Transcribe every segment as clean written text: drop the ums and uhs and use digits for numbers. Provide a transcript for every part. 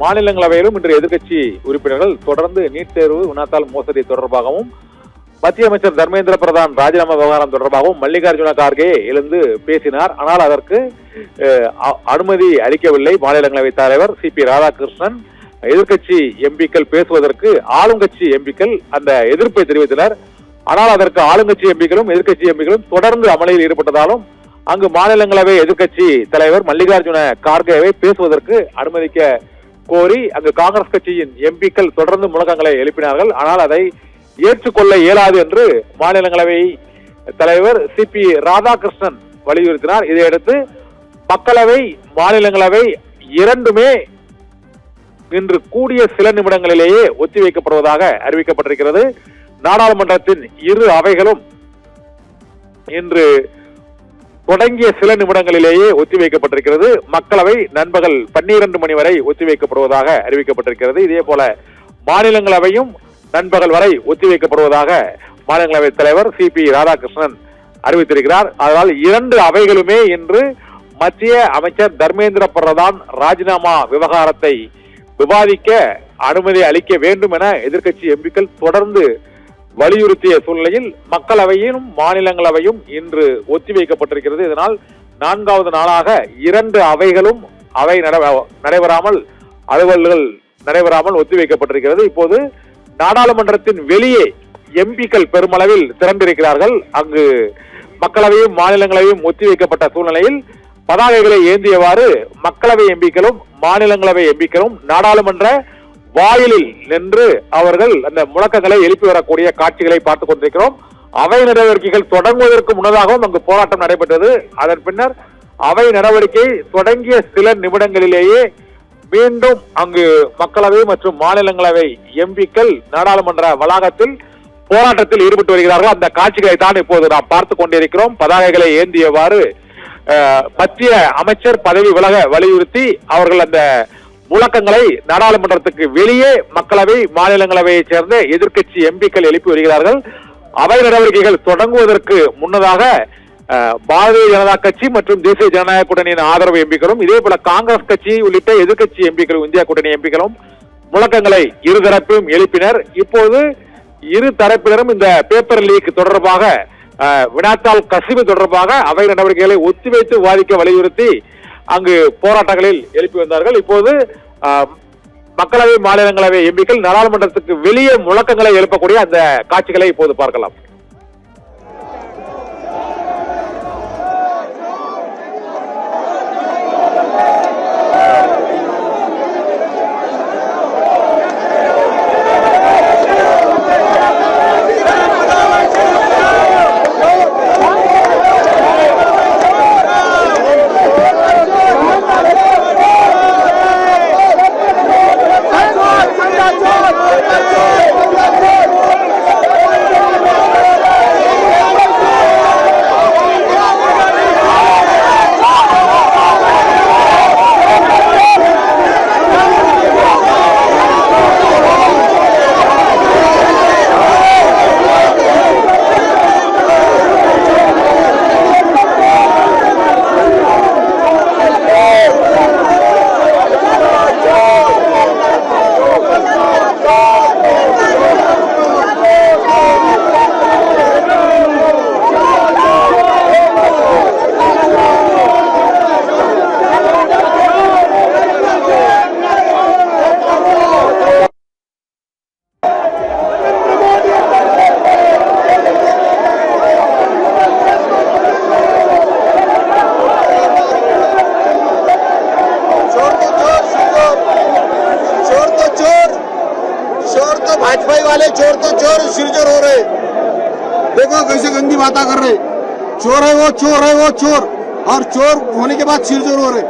மாநிலங்களவையிலும் இன்று எதிர்க்கட்சி உறுப்பினர்கள் தொடர்ந்து நீட் தேர்வு வினாத்தாள் மோசடி தொடர்பாகவும் மத்திய அமைச்சர் தர்மேந்திர பிரதான் ராஜினாமா விவகாரம் தொடர்பாகவும் மல்லிகார்ஜுன கார்கே எழுந்து பேசினார். ஆனால் அதற்கு அனுமதி அளிக்கவில்லை மாநிலங்களவை தலைவர் CP ராதாகிருஷ்ணன். எதிர்க்கட்சி எம்பிக்கள் பேசுவதற்கு ஆளுங்கட்சி எம்பிக்கள் அந்த எதிர்ப்பை தெரிவித்தனர். ஆனால் அதற்கு ஆளுங்கட்சி எம்பிக்களும் எதிர்க்கட்சி எம்பிக்களும் தொடர்ந்து அமளியில் ஈடுபட்டதாலும் அங்கு மாநிலங்களவை எதிர்க்கட்சி தலைவர் மல்லிகார்ஜுன கார்கேவை பேசுவதற்கு அனுமதிக்க கோரி அங்கு காங்கிரஸ் கட்சியின் எம்பிக்கள் தொடர்ந்து முழக்கங்களை எழுப்பினார்கள். ஆனால் அதை ஏற்றுக்கொள்ள இயலாது என்று மாநிலங்களவை தலைவர் CP ராதாகிருஷ்ணன் வலியுறுத்தினார். இதையடுத்து மக்களவை மாநிலங்களவை இரண்டுமே இன்று கூடிய சில நிமிடங்களிலேயே ஒத்திவைக்கப்படுவதாக அறிவிக்கப்பட்டிருக்கிறது. நாடாளுமன்றத்தின் இரு அவைகளும் இன்று தொடங்கிய சில நிமிடங்களிலேயே ஒத்திவைக்கப்பட்டிருக்கிறது. மக்களவை நண்பகல் 12 மணி வரை ஒத்திவைக்கப்படுவதாக அறிவிக்கப்பட்டிருக்கிறது. இதே போல மாநிலங்களவையும் நண்பகல் வரை ஒத்திவைக்கப்படுவதாக மாநிலங்களவை தலைவர் CP ராதாகிருஷ்ணன் அறிவித்திருக்கிறார். அதனால் இரண்டு அவைகளுமே இன்று மத்திய அமைச்சர் தர்மேந்திர பிரதான் ராஜினாமா விவகாரத்தை விவாதிக்க அனுமதி அளிக்க வேண்டும் என எதிர்க்கட்சி எம்பிக்கள் தொடர்ந்து வலியுறுத்திய சூழ்நிலையில் மக்களவையும் மாநிலங்களவையும் இன்று ஒத்திவைக்கப்பட்டிருக்கிறது. இதனால் 4வது நாளாக இரண்டு அவைகளும் அவை நடைபெறாமல் அலுவல்கள் நடைபெறாமல் ஒத்திவைக்கப்பட்டிருக்கிறது. இப்போது நாடாளுமன்றத்தின் வெளியே எம்பிக்கள் பெருமளவில் திரண்டிருக்கிறார்கள். அங்கு மக்களவையும் மாநிலங்களவையும் ஒத்திவைக்கப்பட்ட சூழ்நிலையில் பதாகைகளை ஏந்தியவாறு மக்களவை எம்பிக்களும் மாநிலங்களவை எம்பிக்களும் நாடாளுமன்ற வாயிலில் நின்று அவர்கள் அந்த முழக்கங்களை எழுப்பி வரக்கூடிய காட்சிகளை பார்த்துக் கொண்டிருக்கிறோம். அவை நடவடிக்கைகள் தொடங்குவதற்கு முன்னதாகவும் அங்கு போராட்டம் நடைபெற்றது. அதன் பின்னர் அவை நடவடிக்கை தொடங்கிய சில நிமிடங்களிலேயே மீண்டும் அங்கு மக்களவை மற்றும் மாநிலங்களவை எம்பிக்கள் நாடாளுமன்ற வளாகத்தில் போராட்டத்தில் ஈடுபட்டு வருகிறார்கள். அந்த காட்சிகளை தான் இப்போது நாம் பார்த்துக் கொண்டிருக்கிறோம். பதாகைகளை ஏந்தியவாறு மத்திய அமைச்சர் பதவி விலக வலியுறுத்தி அவர்கள் அந்த முழக்கங்களை நாடாளுமன்றத்துக்கு வெளியே மக்களவை மாநிலங்களவையைச் சேர்ந்த எதிர்க்கட்சி எம்பிக்கள் எழுப்பி வருகிறார்கள். அவை நடவடிக்கைகள் தொடங்குவதற்கு முன்னதாக பாரதிய ஜனதா கட்சி மற்றும் தேசிய ஜனநாயக கூட்டணியின் ஆதரவு எம்பிக்களும் இதே போல காங்கிரஸ் கட்சி உள்ளிட்ட எதிர்க்கட்சி எம்பிக்களும் இந்தியா கூட்டணி எம்பிக்களும் முழக்கங்களை இருதரப்பிலும் எழுப்பினர். இப்போது இரு தரப்பினரும் இந்த பேப்பர் லீக் தொடர்பாக வினாத்தாள் கசிவு தொடர்பாக அவை நடவடிக்கைகளை ஒத்திவைத்து விவாதிக்க வலியுறுத்தி அங்கு போராட்டங்களில் எழுப்பி வந்தார்கள். இப்போது மக்களவை மாநிலங்களவை எம்பிக்கள் நாடாளுமன்றத்துக்கு வெளியே முழக்கங்களை எழுப்பக்கூடிய அந்த காட்சிகளை இப்போது பார்க்கலாம். चोर तो चोर सिरजोर हो रहे, देखो कैसे गंदी बातें कर रहे। चोर है वो, चोर है वो, चोर, और चोर होने के बाद सिरजोर हो रहे।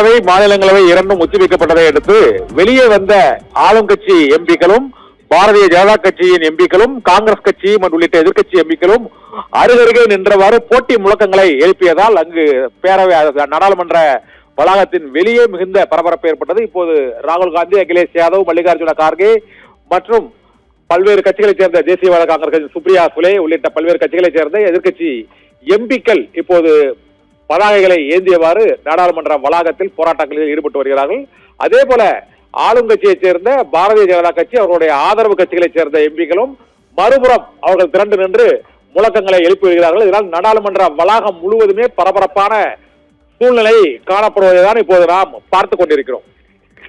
மக்களவை மாநிலங்களவை இரண்டும் ஒத்திவைக்கப்பட்டதை அடுத்து வெளியே வந்த ஆளும் கட்சி எம்பிக்களும் பாரதிய ஜனதா கட்சியின் எம்பிக்களும் காங்கிரஸ் கட்சி மற்றும் உள்ளிட்ட எதிர்க்கட்சி எம்பிக்களும் அருகருகே நின்றவாறு போட்டி முழக்கங்களை எழுப்பியதால் அங்கு பேரவை நாடாளுமன்ற வளாகத்தின் வெளியே மிகுந்த பரபரப்பு ஏற்பட்டது. இப்போது ராகுல் காந்தி, அகிலேஷ் யாதவ், மல்லிகார்ஜுன கார்கே மற்றும் பல்வேறு கட்சிகளைச் சேர்ந்த தேசியவாத காங்கிரஸ் சுப்ரியா சுலே உள்ளிட்ட பல்வேறு கட்சிகளைச் சேர்ந்த எதிர்க்கட்சி எம்பிக்கள் இப்போது பதாகைகளை ஏந்தியவாறு நாடாளுமன்ற வளாகத்தில் போராட்டங்களில் ஈடுபட்டு வருகிறார்கள். அதே போல ஆளும் கட்சியைச் சேர்ந்த பாரதிய ஜனதா கட்சி அவர்களுடைய ஆதரவு கட்சிகளைச் சேர்ந்த எம்பிக்களும் மறுபுறம் அவர்கள் திரண்டு நின்று முழக்கங்களை எழுப்பி வருகிறார்கள். இதனால் நாடாளுமன்ற வளாகம் முழுவதுமே பரபரப்பான சூழ்நிலை காணப்படுவதைதான் இப்போது நாம் பார்த்துக் கொண்டிருக்கிறோம்.